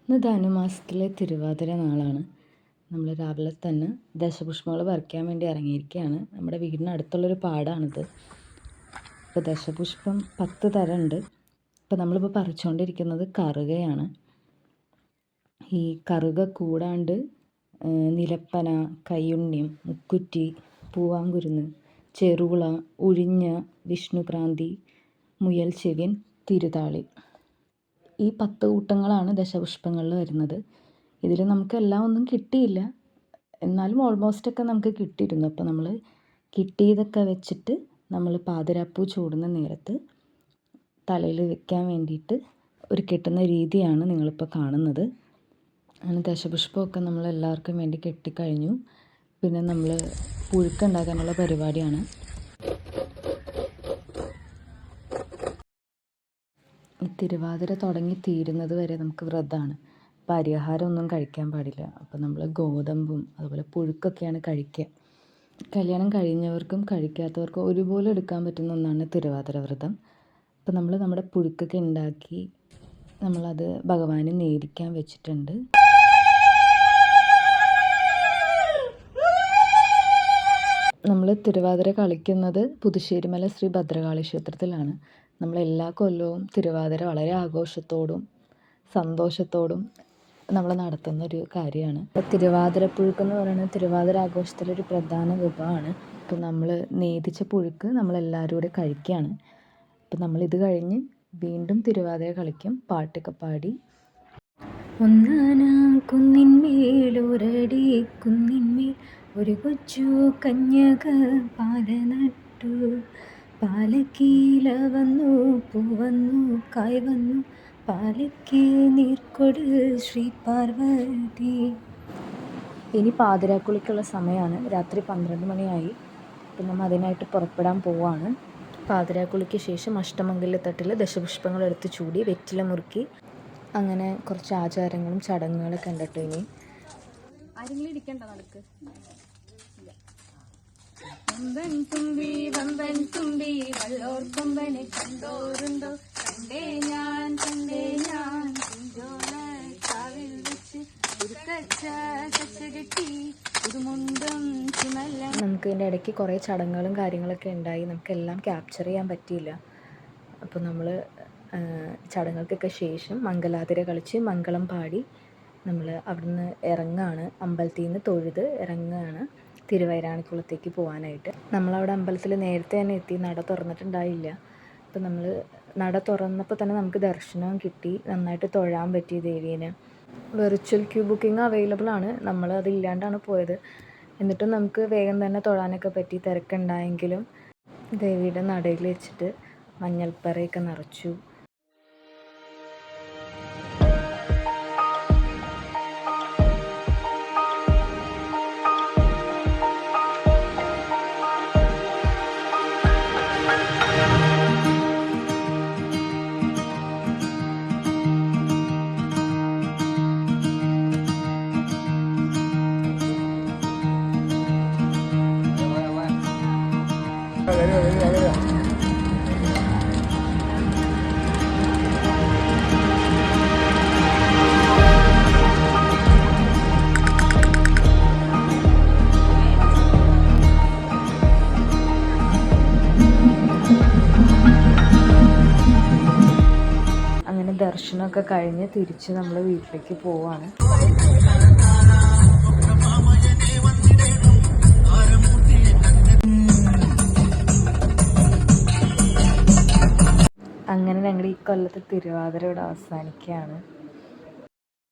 ഇന്ന് ധനുമാസത്തിലെ തിരുവാതിര നാളാണ്. നമ്മൾ രാവിലെ തന്നെ ദശപുഷ്പങ്ങൾ പറിക്കാൻ വേണ്ടി ഇറങ്ങിയിരിക്കുകയാണ്. നമ്മുടെ വീടിനടുത്തുള്ളൊരു പാടാണിത്. ഇപ്പോൾ ദശപുഷ്പം 10 തരമുണ്ട്. ഇപ്പോൾ നമ്മളിപ്പോൾ പറിച്ചുകൊണ്ടിരിക്കുന്നത് കറുകയാണ്. ഈ കറുക കൂടാണ്ട് നിലപ്പന, കയ്യുണ്ണിയും, മുക്കുറ്റി, പൂവാങ്കുരുന്ന്, ചെറുള, ഉഴിഞ്ഞ, വിഷ്ണുപ്രാന്തി, മുയൽ ചെവിയൻ, തിരുതാളി, ഈ 10 കൂട്ടങ്ങളാണ് ദശപുഷ്പങ്ങളിൽ വരുന്നത്. ഇതിൽ നമുക്ക് എല്ലാം ഒന്നും കിട്ടിയില്ല, എന്നാലും ഓൾമോസ്റ്റ് ഒക്കെ നമുക്ക് കിട്ടിയിരുന്നു. അപ്പോൾ നമ്മൾ കിട്ടിയതൊക്കെ വെച്ചിട്ട് നമ്മൾ പാതിരാപ്പൂ ചൂടുന്ന നേരത്ത് തലയിൽ വെക്കാൻ വേണ്ടിയിട്ട് ഒരു കെട്ടുന്ന രീതിയാണ് നിങ്ങളിപ്പോൾ കാണുന്നത്. അങ്ങനെ ദശപുഷ്പമൊക്കെ നമ്മൾ എല്ലാവർക്കും വേണ്ടി കെട്ടിക്കഴിഞ്ഞു. പിന്നെ നമ്മൾ പുഴുക്കുണ്ടാക്കാനുള്ള പരിപാടിയാണ്. തിരുവാതിര തുടങ്ങി തീരുന്നത് വരെ നമുക്ക് വ്രതമാണ്. അപ്പോൾ അരിയാഹാരമൊന്നും കഴിക്കാൻ പാടില്ല. അപ്പോൾ നമ്മൾ ഗോതമ്പും അതുപോലെ പുഴുക്കൊക്കെയാണ് കഴിക്കുക. കല്യാണം കഴിഞ്ഞവർക്കും കഴിക്കാത്തവർക്കും ഒരുപോലെ എടുക്കാൻ പറ്റുന്ന ഒന്നാണ് തിരുവാതിര വ്രതം. അപ്പോൾ നമ്മൾ നമ്മുടെ പുഴുക്കൊക്കെ ഉണ്ടാക്കി നമ്മളത് ഭഗവാന് നേദിക്കാൻ വെച്ചിട്ടുണ്ട്. നമ്മൾ തിരുവാതിര കളിക്കുന്നത് പുതുശ്ശേരിമല ശ്രീ ഭദ്രകാളി ക്ഷേത്രത്തിലാണ്. നമ്മളെല്ലാ കൊല്ലവും തിരുവാതിര വളരെ ആഘോഷത്തോടും സന്തോഷത്തോടും നമ്മൾ നടത്തുന്ന ഒരു കാര്യമാണ്. ഇപ്പോൾ തിരുവാതിര പുഴുക്കെന്ന് പറയുന്നത് തിരുവാതിര ആഘോഷത്തിലൊരു പ്രധാന വിഭവമാണ്. ഇപ്പോൾ നമ്മൾ നേദിച്ച പുഴുക്ക് നമ്മളെല്ലാവരും കൂടെ കഴിക്കുകയാണ്. അപ്പോൾ നമ്മളിത് കഴിഞ്ഞ് വീണ്ടും തിരുവാതിര കളിക്കും, പാട്ടൊക്കെ പാടി. ഒന്നാനാം കുന്നിന്മേലൊരടി കുന്നിന്മേൽ ഒരു കൊച്ചു കന്യക പാല നട്ടു, പാലക്കീല വന്നു പൂവന്നു കായ് വന്നു, പാലയ്ക്ക് നീർക്കൊട് ശ്രീ പാർവതി. ഇനി പാതിരാക്കുളിക്കുള്ള സമയമാണ്. രാത്രി 12 മണിയായി. അപ്പം നമ്മൾ അതിനായിട്ട് പുറപ്പെടാൻ പോവാണ്. പാതിരാക്കുളിക്ക് ശേഷം അഷ്ടമംഗല്യത്തട്ടിൽ ദശപുഷ്പങ്ങൾ എടുത്ത് ചൂടി വെറ്റില മുറുക്കി അങ്ങനെ കുറച്ച് ആചാരങ്ങളും ചടങ്ങുകളൊക്കെ ഉണ്ട് കേട്ടോ. ഇനി ആരെങ്കിലും ഇരിക്കണ്ട നടക്ക്. വമ്പൻ തുമ്പി വമ്പൻ തുമ്പി വള്ളോർ കൊമ്പനെ കണ്ടോറുണ്ടോ, കണ്ടേ ഞാൻ കാവിൽ വെച്ച് നമുക്ക് ഇതിൻ്റെ ഇടയ്ക്ക് കുറേ ചടങ്ങുകളും കാര്യങ്ങളൊക്കെ ഉണ്ടായി. നമുക്കെല്ലാം ക്യാപ്ചർ ചെയ്യാൻ പറ്റിയില്ല. അപ്പോൾ നമ്മൾ ചടങ്ങുകൾക്കൊക്കെ ശേഷം മംഗലാതിര കളിച്ച് മംഗളം പാടി നമ്മൾ അവിടുന്ന് ഇറങ്ങുകയാണ്. അമ്പലത്തിൽ നിന്ന് തൊഴുത് ഇറങ്ങുകയാണ് തിരുവൈരാണിക്കുളത്തേക്ക് പോകാനായിട്ട്. നമ്മളവിടെ അമ്പലത്തിൽ നേരത്തെ തന്നെ എത്തി, നട തുറന്നിട്ടുണ്ടായില്ല. അപ്പോൾ നമ്മൾ നട തുറന്നപ്പോൾ തന്നെ നമുക്ക് ദർശനവും കിട്ടി, നന്നായിട്ട് തൊഴാൻ പറ്റി ദേവീനെ. വെർച്വൽ ക്യൂ ബുക്കിംഗ് അവൈലബിൾ ആണ്. നമ്മൾ അതില്ലാണ്ടാണ് പോയത്. എന്നിട്ടും നമുക്ക് വേഗം തന്നെ തൊഴാനൊക്കെ പറ്റി. തിരക്കുണ്ടായെങ്കിലും ദേവിയുടെ നടയിൽ വെച്ചിട്ട് മഞ്ഞൾപ്പറയൊക്കെ നിറച്ചു. അങ്ങനെ ദർശനമൊക്കെ കഴിഞ്ഞ് തിരിച്ച് നമ്മൾ വീട്ടിലേക്ക് പോവാണ്. അങ്ങനെ ഞങ്ങൾ ഈ കൊല്ലത്തെ തിരുവാതിര ഇവിടെ അവസാനിക്കുകയാണ്.